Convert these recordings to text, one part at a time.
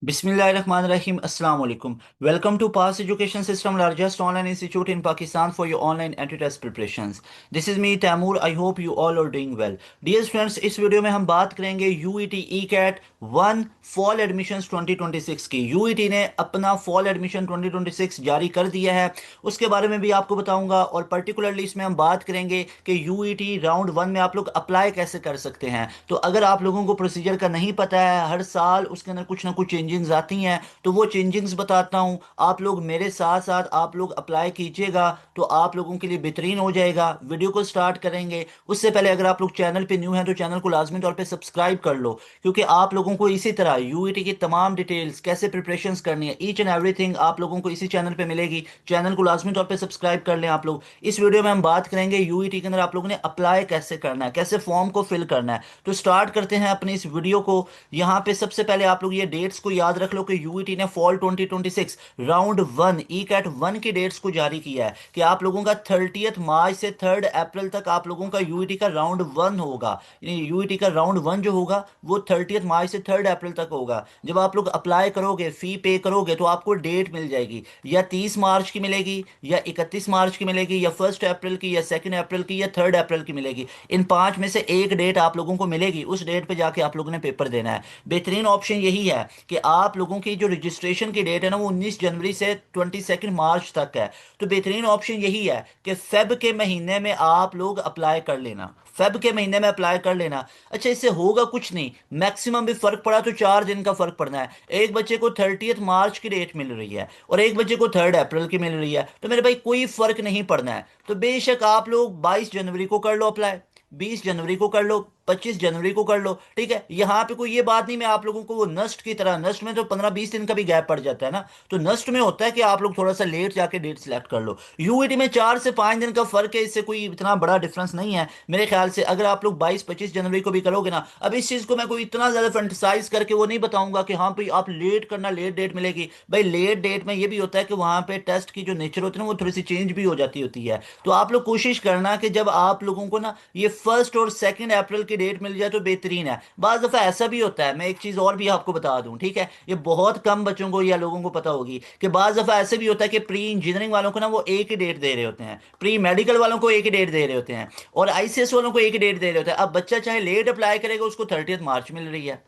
Bismillahirrahmanirrahim. Assalamu alaikum. Welcome to Pass Education System, largest online institute in Pakistan for your online entry-test preparations. This is me, Taimur. I hope you all are doing well. Dear friends, इस video में हम बात करेंगे UET ECAT one fall admissions 2026 की। UET ने अपना fall admission 2026 जारी कर दिया है, उसके बारे में भी आपको बताऊंगा। और पर्टिकुलरली इसमें हम बात करेंगे कि यूईटी राउंड वन में आप लोग अप्लाई कैसे कर सकते हैं। तो अगर आप लोगों को प्रोसीजर का नहीं पता है, हर साल उसके अंदर कुछ ना कुछ चेंजिंग्स आती हैं, तो वो चेंजिंग्स बताता हूँ। आप लोग मेरे साथ साथ आप लोग अप्लाई कीजिएगा, तो आप लोगों के लिए बेहतरीन हो जाएगा। वीडियो को स्टार्ट करेंगे उससे पहले अगर आप लोग चैनल पे न्यू हैं तो चैनल को लाजमी तौर पे सब्सक्राइब कर लो, क्योंकि आप लोगों को इसी तरह यूईटी की तमाम डिटेल्स कैसे प्रिपरेशंस करनी है, ईच एंड एवरीथिंग आप लोगों को इसी चैनल पे मिलेगी। चैनल को लाजमी तौर पे सब्सक्राइब कर लें आप लोग। इस वीडियो में हम बात करेंगे यूईटी के अंदर आप लोगों ने अप्लाई कैसे करना है, कैसे फॉर्म को फिल करना है। तो स्टार्ट करते हैं अपनी इस वीडियो को। यहाँ पे सबसे पहले आप लोग ये डेट्स को याद रख लो कि यूईटी ने fall 2026 round one ECAT one की डेट्स को जारी किया है कि आप लोगों का 30 मार्च से 3 अप्रैल तक आप लोगों का यूईटी का राउंड वन होगा। यूईटी का राउंड वन जो होगा वो 30 मार्च से 3 अप्रैल तक होगा। जब आप लोग अप्लाई करोगे, फी पे करोगे, तो आपको डेट मिल जाएगी, या 30 मार्च की मिलेगी, या 31 मार्च की मिलेगी, या 1 अप्रैल की, या 2 अप्रैल की, या 3 अप्रैल की मिलेगी। इन पांच में से एक डेट आप लोगों को मिलेगी, उस डेट पे जाके आप लोगों ने पेपर देना है। बेहतरीन ऑप्शन यही है कि आप लोगों की जो रजिस्ट्रेशन की डेट है ना वो 19 जनवरी से 22 मार्च तक है। तो बेहतरीन ऑप्शन यही है कि फेब के महीने में आप लोग अप्लाई कर लेना, फेब के महीने में अप्लाई कर लेना। अच्छा, इससे होगा कुछ नहीं, मैक्सिमम भी फर्क पड़ा तो 4 दिन का फर्क पड़ना है। एक बच्चे को 30 मार्च की डेट मिल रही है और एक बच्चे को 3 अप्रैल की मिल रही है, तो मेरे भाई कोई फर्क नहीं पड़ना है। तो बेशक आप लोग 22 जनवरी को कर लो अप्लाई, 20 जनवरी को कर लो, 25 जनवरी को कर लो, ठीक है। यहाँ पे कोई ये बात नहीं, मैं आप लोगों को वो नस्ट की तरह, नस्ट में तो 15-20 दिन का भी गैप पड़ जाता है ना, तो नस्ट में होता है कि आप लोग थोड़ा सा लेट जाके डेट सिलेक्ट कर लो। यूईटी में 4 से 5 दिन का फर्क है, इससे कोई इतना बड़ा डिफरेंस नहीं है मेरे ख्याल से। अगर आप लोग 22-25 जनवरी को भी करोगे ना, अब इस चीज को मैं कोई इतना ज्यादा फेंटिसाइज करके वो नहीं बताऊंगा कि हाँ भाई आप लेट करना, लेट डेट मिलेगी। भाई लेट डेट में ये भी होता है कि वहां पे टेस्ट की जो नेचर होती है ना वो थोड़ी सी चेंज भी हो जाती होती है। तो आप लोग कोशिश करना कि जब आप लोगों को ना ये 1 और 2 अप्रैल की डेट मिल जाए तो बेहतरीन है। बाज दफा ऐसा भी होता है, मैं एक चीज और भी आपको बता दूं, ठीक है, ये बहुत कम बच्चों को या लोगों को पता होगी कि बाज दफा ऐसे भी होता है कि प्री इंजीनियरिंग वालों को ना वो एक ही डेट दे रहे होते हैं, प्री मेडिकल वालों को एक ही डेट दे रहे होते हैं, और आईसीएस वालों को एक ही डेट दे रहे होते हैं। अब बच्चा चाहे लेट अप्लाई करेगा उसको 30 मार्च मिल रही है,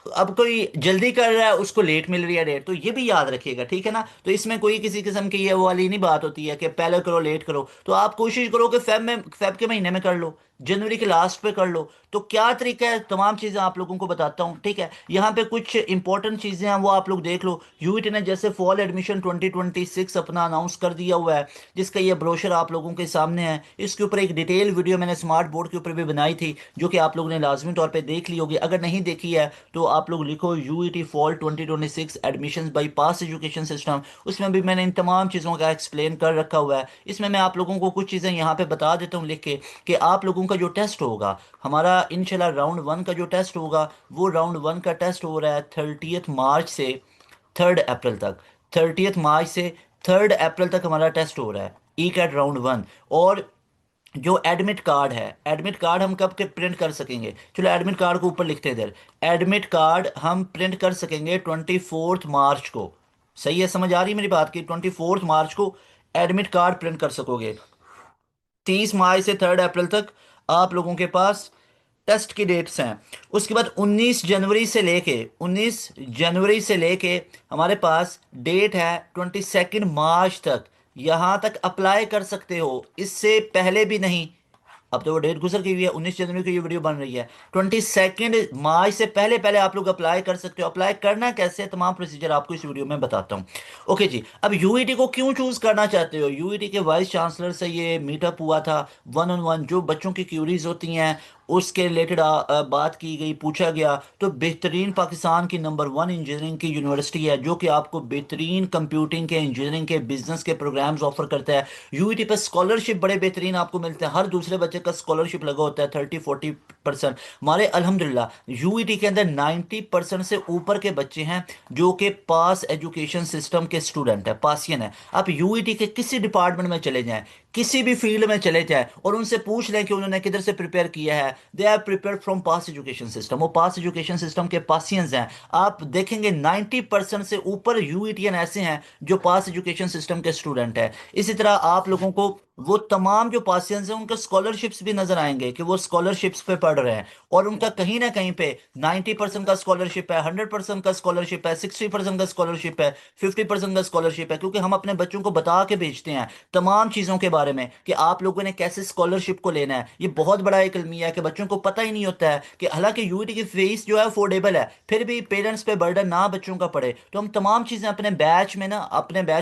अब कोई जल्दी कर रहा है उसको लेट मिल रही है डेट। तो ये भी याद रखिएगा, ठीक है ना। तो इसमें कोई किसी किस्म की ये वो वाली नहीं बात होती है कि पहले करो लेट करो। तो आप कोशिश करो कि फेब के महीने में कर लो, जनवरी के लास्ट पे कर लो। तो क्या तरीका है, तमाम चीजें आप लोगों को बताता हूँ, ठीक है। यहाँ पे कुछ इंपॉर्टेंट चीजें हैं वो आप लोग देख लो। यूईटी ने जैसे फॉल एडमिशन 2026 अपना अनाउंस कर दिया हुआ है, जिसका ये ब्रोशर आप लोगों के सामने है। इसके ऊपर एक डिटेल वीडियो मैंने स्मार्ट बोर्ड के ऊपर भी बनाई थी, जो कि आप लोगों ने लाजमी तौर पे देख ली होगी। अगर नहीं देखी है तो आप लोग लिखो यूईटी फॉल 2026 एडमिशंस बाय पास एजुकेशन सिस्टम, उसमें भी मैंने इन तमाम चीज़ों का एक्सप्लेन कर रखा हुआ है। इसमें मैं आप लोगों को कुछ चीज़ें यहाँ पे बता देता हूँ लिख के, कि आप लोगों का जो टेस्ट होगा, हमारा इंशाल्लाह राउंड वन का जो टेस्ट होगा, वो राउंड वन का टेस्ट हो रहा है 30 मार्च से 3 अप्रैल तक। 30 मार्च से 3 अप्रैल तक हमारा टेस्ट हो रहा है ई कैट राउंड वन। और जो एडमिट कार्ड है, एडमिट कार्ड हम कब के प्रिंट कर सकेंगे, चलो एडमिट कार्ड को ऊपर लिखते हैं इधर। एडमिट कार्ड हम प्रिंट कर सकेंगे 24 मार्च को। सही है, समझ आ रही है मेरी बात की, 24 मार्च को एडमिट कार्ड प्रिंट कर सकोगे। 30 मार्च से 3 अप्रैल तक आप लोगों के पास टेस्ट की डेट्स हैं। उसके बाद 19 जनवरी से लेके हमारे पास डेट है 22 मार्च तक। यहां तक अप्लाई कर सकते हो, इससे पहले भी नहीं। अब तो वो डेट गुजर गई हुई है, 19 जनवरी की ये वीडियो बन रही है। 22 मार्च से पहले पहले आप लोग अप्लाई कर सकते हो। अप्लाई करना कैसे है, तमाम प्रोसीजर आपको इस वीडियो में बताता हूँ। ओके जी, अब यूईटी को क्यों चूज करना चाहते हो। यूईटी के वाइस चांसलर से ये मीटअप हुआ था, वन ऑन वन, जो बच्चों की क्यूरीज होती हैं उसके रिलेटेड बात की गई, पूछा गया। तो बेहतरीन पाकिस्तान की नंबर वन इंजीनियरिंग की यूनिवर्सिटी है, जो कि आपको बेहतरीन कंप्यूटिंग के, इंजीनियरिंग के, बिजनेस के प्रोग्राम्स ऑफर करता है। यूईटी पर स्कॉलरशिप बड़े बेहतरीन आपको मिलते हैं, हर दूसरे बच्चे का स्कॉलरशिप लगा होता है 30-40%। हमारे अल्हम्दुलिल्लाह यूईटी के अंदर 90% से ऊपर के बच्चे हैं जो कि पास एजुकेशन सिस्टम के स्टूडेंट है, पासियन है। आप यूईटी के किसी डिपार्टमेंट में चले जाएं, किसी भी फील्ड में चले जाए और उनसे पूछ लें कि उन्होंने किधर से प्रिपेयर किया है, they are prepared from pass education system. वो पास एजुकेशन सिस्टम के पासियंस हैं। आप देखेंगे 90% से ऊपर यूईटीएन ऐसे हैं जो पास एजुकेशन सिस्टम के स्टूडेंट हैं। इसी तरह आप लोगों को वो तमाम जो पासियंस हैं उनके स्कॉलरशिप्स भी नजर आएंगे कि वो स्कॉलरशिप्स पे पढ़ रहे हैं, और उनका कहीं ना कहीं पे 90% का स्कॉलरशिप है, 100% का स्कॉलरशिप है, 60% का स्कॉलरशिप है, 50% का स्कॉलरशिप है, क्योंकि हम अपने बच्चों को बता के भेजते हैं तमाम चीज़ों के बारे में कि आप लोगों ने कैसे स्कॉलरशिप को लेना है। ये बहुत बड़ा एक अलमिया है कि बच्चों को पता ही नहीं होता है कि हालांकि यूईटी की फीस जो है अफोर्डेबल है, फिर भी पेरेंट्स पे बर्डन ना बच्चों का पड़े, तो हम तमाम चीज़ें अपने बैच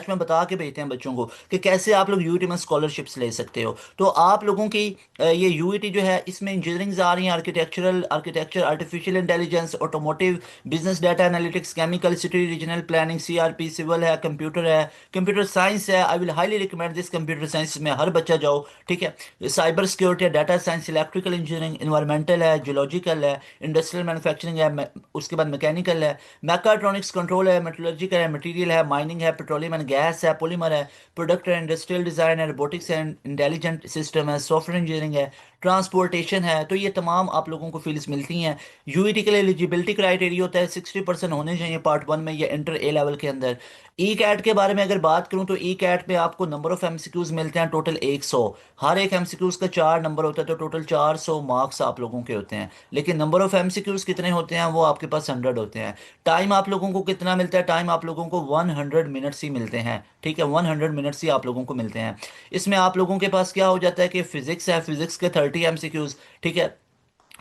में बता के भेजते हैं बच्चों को कि कैसे आप लोग यूईटी में स्कॉलरशिप्स ले सकते हो। तो आप लोगों की ये यूईटी जो है इसमें इंजीनियरिंग आ रही है, architecture, artificial intelligence, automotive, business data analytics, chemical, city regional planning, CRP, civil है, कंप्यूटर है, कंप्यूटर साइंस है। I will highly recommend this computer science में हर बच्चा जाओ, ठीक है। साइबर सिक्योरिटी है, data science, electrical engineering, environmental है, जियोलॉजिकल है, इंडस्ट्रियल मैन्युफैक्चरिंग है, उसके बाद मैकेनिकल है, मैकाट्रॉनिक्स कंट्रोल है, मेटलर्जिकल है, मटेरियल है, माइनिंग है, पेट्रोलियम एंड गैस है, पॉलीमर है, प्रोडक्ट है, इंडस्ट्रियल डिजाइन है, रोबोटिक्स है, इंटेलिजेंट सिस्टम है, सॉफ्टवेयर इंजीनियरिंग है, ट्रांसपोर्टेशन है। तो ये तमाम आप लोगों को फील्ड्स मिलती हैं। यूईटी के लिए एलिजिबिलिटी क्राइटेरिया होता है 60% होने चाहिए पार्ट वन में या इंटर ए लेवल के अंदर। ई कैट के बारे में अगर बात करूं तो ई कैट में आपको नंबर ऑफ एमसीक्यूज मिलते हैं टोटल 100। हर एक एमसीक्यूज का 4 नंबर होता है, तो टोटल 400 मार्क्स आप लोगों के होते हैं। लेकिन नंबर ऑफ एमसीक्यूज कितने होते हैं वो आपके पास 100 होते हैं। टाइम आप लोगों को कितना मिलता है? टाइम आप लोगों को 100 मिनट्स ही मिलते हैं, ठीक है, 100 मिनट्स ही आप लोगों को मिलते हैं। इसमें आप लोगों के पास क्या हो जाता है कि फिजिक्स है, फिजिक्स के 30 एमसीक्यूज, ठीक है,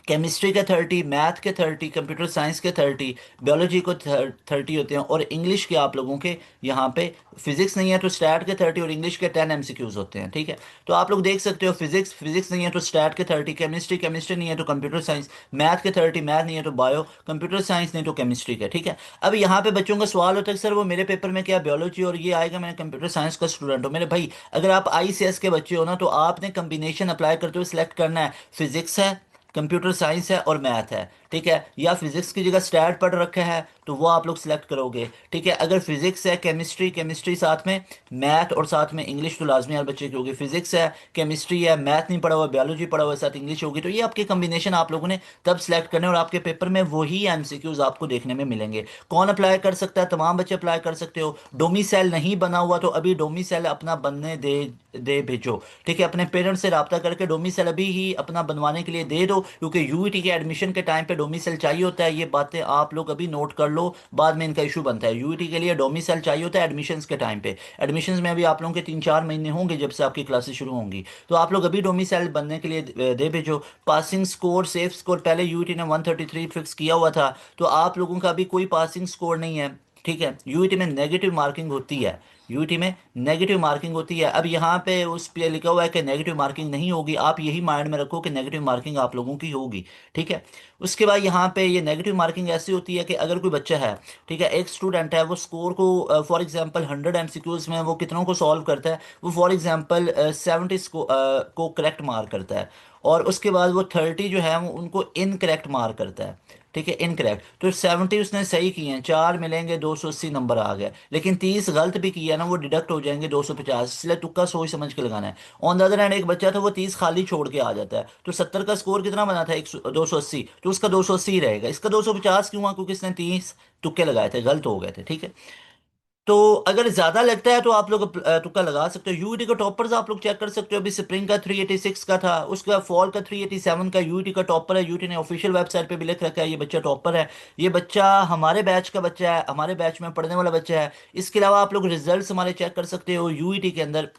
केमिस्ट्री के 30, मैथ के 30, कंप्यूटर साइंस के 30, बायोलॉजी को 30 होते हैं, और इंग्लिश के आप लोगों के यहाँ पे फिजिक्स नहीं है तो स्टैट के 30 और इंग्लिश के 10 एमसीक्यूज होते हैं, ठीक है। तो आप लोग देख सकते हो फिजिक्स नहीं है तो स्टैट के 30, केमिस्ट्री नहीं है तो कंप्यूटर साइंस, मैथ के 30, मैथ नहीं है तो बायो, कंप्यूटर साइंस नहीं तो केमिस्ट्री के, ठीक है। अब यहाँ पे बच्चों का सवाल होता है कि सर वो मेरे पेपर में क्या बायोलॉजी और ये आएगा, मैं कंप्यूटर साइंस का स्टूडेंट हूँ। मेरे भाई, अगर आप आईसीएस के बच्चे हो ना तो आपने कम्बिनेशन अप्लाई करते हुए सिलेक्ट करना है, फिजिक्स है, कंप्यूटर साइंस है और मैथ है, ठीक है। या फिजिक्स की जगह स्टैट पढ़ रखा है तो वो आप लोग सिलेक्ट करोगे, ठीक है। अगर फिजिक्स है, केमिस्ट्री साथ में, मैथ और साथ में इंग्लिश तो लाजमी हर बच्चे की होगी। फिजिक्स है, केमिस्ट्री है, मैथ नहीं पढ़ा हुआ, बायोलॉजी पढ़ा हुआ, साथ इंग्लिश होगी, तो ये आपके कम्बिनेशन आप लोगों ने तब सिलेक्ट करने, और आपके पेपर में वही एमसीक्यूज आपको देखने में मिलेंगे। कौन अप्लाई कर सकता है? तमाम बच्चे अप्लाई कर सकते हो। डोमिसाइल नहीं बना हुआ तो अभी डोमिसाइल अपना बनने दे दे भेजो, ठीक है। अपने पेरेंट्स से रब्ता करके डोमिसाइल अभी ही अपना बनवाने के लिए दे दो, क्योंकि यूईटी के एडमिशन के टाइम पे डोमिसाइल चाहिए होता है। ये बातें आप लोग अभी नोट कर लो, बाद में इनका इशू बनता है। यूईटी के लिए डोमिसाइल चाहिए होता है एडमिशन्स के टाइम पे। एडमिशन्स में अभी आप लोगों के 3-4 महीने होंगे जब से आपकी क्लासेस शुरू होंगी, तो आप लोग अभी डोमिसाइल बनने के लिए दे भेजो। पासिंग स्कोर, सेफ स्कोर, पहले यूईटी ने 133 फिक्स किया हुआ था, तो आप लोगों का अभी कोई पासिंग स्कोर नहीं है, ठीक है। यूईटी में नेगेटिव मार्किंग होती है, यूटी में नेगेटिव मार्किंग होती है। अब यहाँ पे उस पे लिखा हुआ है कि नेगेटिव मार्किंग नहीं होगी, आप यही माइंड में रखो कि नेगेटिव मार्किंग आप लोगों की होगी, ठीक है। उसके बाद यहाँ पे ये नेगेटिव मार्किंग ऐसी होती है कि अगर कोई बच्चा है, ठीक है, एक स्टूडेंट है, वो स्कोर को फॉर एग्जांपल 100 एमसीक्यूज में वो कितनों को सॉल्व करता है, वो फॉर एग्जांपल 70 को करेक्ट मार्क करता है, और उसके बाद वो 30 जो है वो उनको इनकरेक्ट मार्क करता है, ठीक है, इनकरेक्ट। तो 70 उसने सही किए हैं, 4 मिलेंगे, 280 नंबर आ गया। लेकिन 30 गलत भी किया ना, वो डिडक्ट हो जाएंगे 250, इसलिए तुक्का सोच समझ के लगाना है। ऑन द अदर हैंड एक बच्चा था वो 30 खाली छोड़ के आ जाता है, तो 70 का स्कोर कितना बना था, 280, तो उसका 280 रहेगा। इसका 250 क्यों हुआ? क्योंकि इसने 30 तुक्के लगाए थे, गलत हो गए थे, ठीक है। तो अगर ज्यादा लगता है तो आप लोग तुक्का लगा सकते हो। यूईटी का टॉपर्स आप लोग चेक कर सकते हो, अभी स्प्रिंग का 386 का था, उसके बाद फॉल का 387 का यूईटी का टॉपर है। यूईटी ने ऑफिशियल वेबसाइट पे भी लिख रखा है ये बच्चा टॉपर है। ये बच्चा हमारे बैच का बच्चा है, हमारे बैच में पढ़ने वाला बच्चा है। इसके अलावा आप लोग रिजल्ट्स हमारे चेक कर सकते हो यूईटी के अंदर।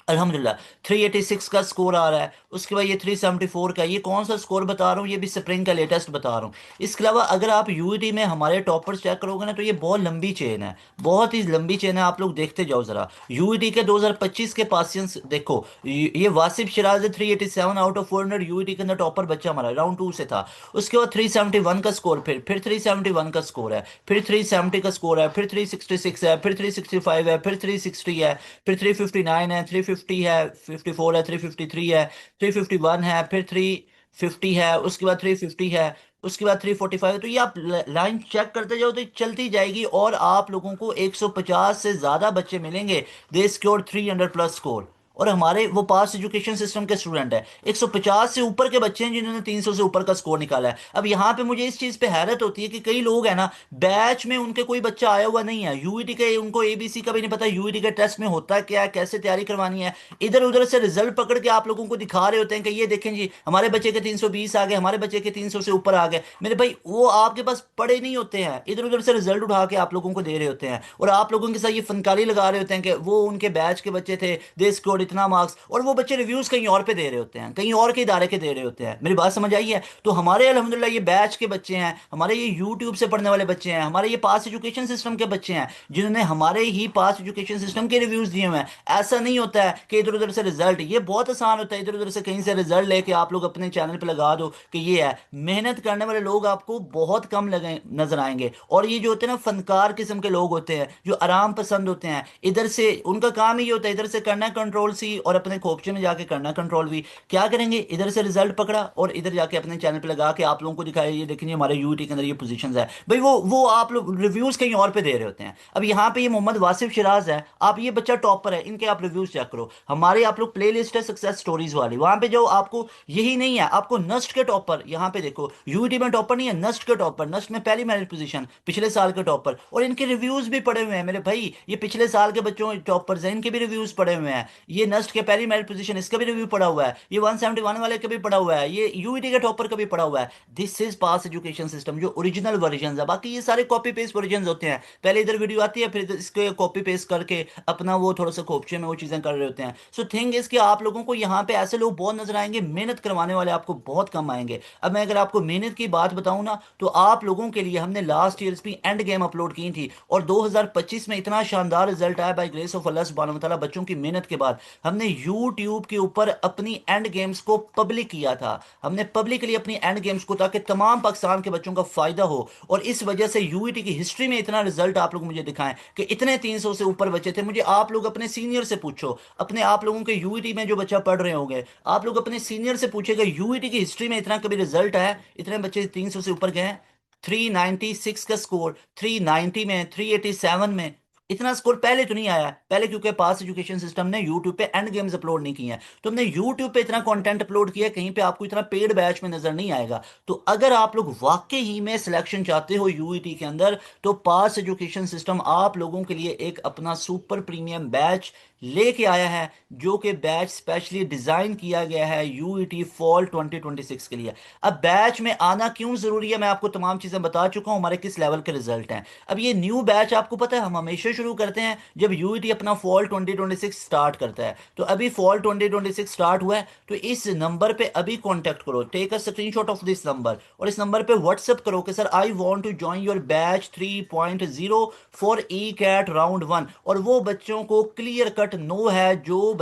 अल्हम्दुलिल्लाह 386 का स्कोर आ रहा है, उसके बाद ये 374 का। ये कौन सा स्कोर बता रहा हूँ? ये भी स्प्रिंग का लेटेस्ट बता रहा हूँ। इसके अलावा अगर आप यूईटी में हमारे टॉपर्स चेक करोगे ना तो ये बहुत लंबी चेन है, बहुत ही लंबी चेन है। आप लोग देखते जाओ जरा यूईटी के 2025 के पासियंस देखो। ये Wasif Siraj 387 out of 400 UET के अंदर टॉपर बच्चा हमारा राउंड टू से था। उसके बाद 371 का स्कोर, फिर 371 का स्कोर है, फिर 370 का स्कोर है, फिर 366 है, फिर 365 है, फिर 360 है, फिर 359 है, 350 है, 54 है, 353 है, 351 है, फिर 350 है, उसके बाद 350 है, उसके बाद 345 है। तो ये आप लाइन चेक करते जाओ तो ये चलती जाएगी, और आप लोगों को 150 से ज्यादा बच्चे मिलेंगे दे स्कोर 300 प्लस स्कोर। और हमारे वो पास एजुकेशन सिस्टम के स्टूडेंट है, 150 से ऊपर के बच्चे हैं जिन्होंने 300 से ऊपर का स्कोर निकाला है। अब यहाँ पे मुझे इस चीज पे हैरत होती है कि कई लोग हैं ना, बैच में उनके कोई बच्चा आया हुआ नहीं है, यूईटी के उनको एबीसी का भी नहीं पता, यूईटी के टेस्ट में होता क्या है, कैसे तैयारी करवानी है, इधर उधर से रिजल्ट पकड़ के आप लोगों को दिखा रहे होते हैं कि ये देखें जी हमारे बच्चे के 320 आ गए, हमारे बच्चे के 300 से ऊपर आ गए। मेरे भाई वो आपके पास पढ़े नहीं होते हैं, इधर उधर से रिजल्ट उठा के आप लोगों को दे रहे होते हैं, और आप लोगों के साथ ये फनकारी लगा रहे होते हैं कि वो उनके बैच के बच्चे थे, दे स्कोर्ड इतना मार्क्स, और वो बच्चे रिव्यूज कहीं और पे दे रहे होते हैं, कहीं और के इदारे के दे रहे होते हैं। मेरी बात समझ आई है? तो हमारे अल्हम्दुलिल्लाह ये बैच के बच्चे हैं, हमारे ये यूट्यूब से पढ़ने वाले बच्चे हैं, हमारे ये पास एजुकेशन सिस्टम के बच्चे हैं जिन्होंने हमारे ही पास एजुकेशन सिस्टम के रिव्यूज दिए हुए हैं। ऐसा नहीं होता है कि इधर उधर से रिजल्ट, ये बहुत आसान होता है इधर उधर से कहीं से रिजल्ट लेके आप लोग अपने चैनल पे लगा दो कि ये है। मेहनत करने वाले लोग आपको बहुत कम लगे नजर आएंगे, और ये जो होते हैं ना फनकार किस्म के लोग होते हैं जो आराम पसंद होते हैं, इधर से उनका काम ही ये होता है इधर से करना कंट्रोल सी और अपने खोपचे में जाके करना कंट्रोल भी। क्या करेंगे, इधर से रिजल्ट पकड़ा और इधर जाके अपने चैनल पे लगा के आप लोगों को दिखाया ये देखिए हमारे यूटी के अंदर ये पोजीशंस है। भाई वो आप लोग रिव्यूज कहीं और पे दे रहे होते हैं। अब यहाँ पे ये मोहम्मद वासिफ शिराज है, आप ये बच्चा टॉपर है, इनके आप रिव्यूज चेक करो, हमारे आप लोग प्ले लिस्ट है सक्सेस स्टोरीज वाली, वहां पे जो आपको यही नहीं है, आपको नस्ट के टॉपर यहाँ पे देखो, यूटी में टॉपर नहीं है, नस्ट के टॉपर, नस्ट में पहली मेरिट पोजीशन, पिछले साल के टॉपर, और इनके रिव्यूज भी पड़े हुए हैं मेरे भाई, ये पिछले साल के बच्चों टॉपर्स हैं, इनके भी रिव्यूज पड़े हुए हैं। ये नस्ट के पहली मेरिट पोजीशन, इसका भी रिव्यू पड़ा हुआ है, ये 171 वाले का भी पड़ा हुआ है, ये यूईटी के टॉपर का भी पड़ा हुआ है। This is pass education system जो ओरिजिनल वर्जन है, बाकी ये सारे कॉपी पेस्ट वर्जन होते हैं, पहले इधर वीडियो आती है फिर इसके कॉपी पेस्ट करके अपना वो थोड़ा सा खोपचे में वो चीजें कर रहे होते हैं। सो थिंग इज कि आप लोगों को यहाँ पे ऐसे लोग बहुत नजर आएंगे, मेहनत करवाने वाले आपको बहुत कम आएंगे। अब मैं अगर आपको मेहनत की बात बताऊं ना, तो आप लोगों के लिए हमने लास्ट ईयर भी एंड गेम अपलोड की थी, और 2025 में इतना शानदार रिजल्ट आया बाय ग्रेस ऑफ अल्लाह सुब्हानहू व तआला, बच्चों की मेहनत के बाद हमने यूट्यूब के ऊपर अपनी एंड गेम्स को पब्लिक किया था, हमने पब्लिकली अपनी एंड गेम्स को, ताकि तमाम पाकिस्तान के बच्चों का फायदा हो। और इस वजह से यूईटी की हिस्ट्री में इतना रिजल्ट आप लोग मुझे दिखाएं कि इतने 300 से ऊपर बच्चे थे। मुझे आप लोग अपने सीनियर से पूछो, अपने आप लोगों के यूईटी में जो बच्चा पढ़ रहे होंगे, आप लोग अपने सीनियर से पूछेगा यूईटी की हिस्ट्री में इतना कभी रिजल्ट है, इतने बच्चे 300 से ऊपर गए हैं? 396 का स्कोर, 390 में, 387 में, इतना स्कोर पहले तो नहीं आया, पहले क्योंकि पास एजुकेशन सिस्टम ने यूट्यूब पे एंड गेम्स अपलोड नहीं किए हैं, तो हमने यूट्यूब पे इतना कंटेंट अपलोड किया, कहीं पे आपको इतना पेड बैच में नजर नहीं आएगा। तो अगर आप लोग वाकई ही में सिलेक्शन चाहते हो यूईटी के अंदर, तो पास एजुकेशन सिस्टम आप लोगों के लिए एक अपना सुपर प्रीमियम बैच लेके आया है, जो कि बैच स्पेशली डिजाइन किया गया है यूईटी फॉल 2026 के लिए। अब बैच में आना क्यों जरूरी है, मैं आपको तमाम चीजें बता चुका हूं, हमारे किस लेवल के रिजल्ट हैं। अब ये न्यू बैच आपको पता है हम हमेशा शुरू करते हैं जब यूईटी अपना फॉल 2026 स्टार्ट करता है, तो अभी फॉल 2026 स्टार्ट हुआ है, तो इस नंबर पे अभी कांटेक्ट करो, take a screenshot of this number, और इस नंबर पे व्हाट्सएप करो कि sir I want to join your batch 3.0 for ECAT round 1। और वो बच्चों को क्लियर कट नो है, जो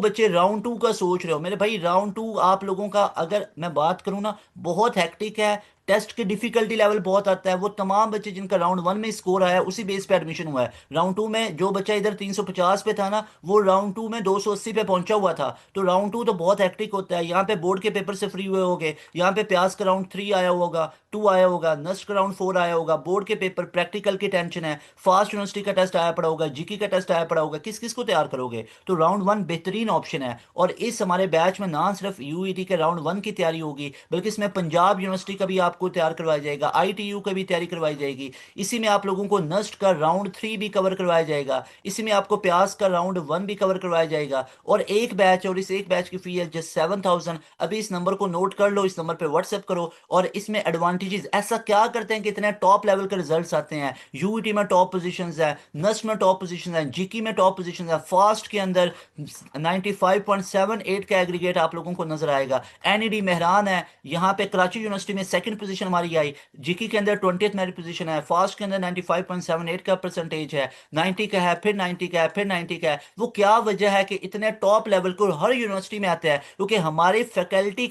बच्चे राउंड 2 का सोच रहे हो, मेरे भाई राउंड 2 आप लोगों का अगर मैं बात करूं ना, बहुत हैक्टिक है, टेस्ट की डिफिकल्टी लेवल बहुत आता है। वो तमाम बच्चे जिनका राउंड 1 में स्कोर आया है उसी बेस पे एडमिशन हुआ है, राउंड 2 में जो बच्चा इधर 350 पे था ना, वो राउंड 2 में 280 पे पहुंचा हुआ था। तो राउंड 2 तो बहुत हैक्टिक होता है, यहाँ पे बोर्ड के पेपर से फ्री हुए होगे, यहाँ पे प्यास का राउंड 3 आया होगा, 2 आया होगा, नस्ट का राउंड 4 आया होगा, बोर्ड के पेपर प्रैक्टिकल की टेंशन है, फास्ट यूनिवर्सिटी का टेस्ट आया पड़ा होगा, जीके का टेस्ट आया पड़ा होगा, किस किस को तैयार करोगे? तो राउंड 1 बेहतरीन ऑप्शन है। और इस हमारे बैच में ना सिर्फ यूईटी के राउंड 1 की तैयारी होगी, बल्कि इसमें पंजाब यूनिवर्सिटी का भी आपको तैयार करवाया जाएगा, आईटीयू का भी तैयारी करवाई जाएगी, इसी में आप लोगों को नस्ट का राउंड 3 भी कवर करवाया जाएगा, इसी में आपको प्यास का राउंड 1 भी कवर करवाया जाएगा। और एक बैच, और इस एक बैच की फी है जस्ट 7,000। अभी इस नंबर को नोट कर लो, इस नंबर पे व्हाट्सएप करो। और इसमें एडवांटेजेस ऐसा क्या करते हैं कि इतने टॉप लेवल के रिजल्ट्स आते हैं, यूईटी में टॉप पोजीशंस है, नस्ट में टॉप पोजीशंस है, जीकी में टॉप पोजीशंस है, फास्ट के अंदर 95.78 का एग्रीगेट आप लोगों को नजर आएगा। एनईडी मेहरान है, यहाँ पे कराची यूनिवर्सिटी में सेकंड पोजीशन हमारी आई, जीकी के अंदर 20th मेरिट पोजीशन है, फास्ट के अंदर 95.78 का परसेंटेज है, 90 का है, फिर 90 का है, फिर 90 का है। वो क्या वजह है कि इतने टॉप लेवल को हर यूनिवर्सिटी में आते हैं? क्योंकि हमारी फैकल्टी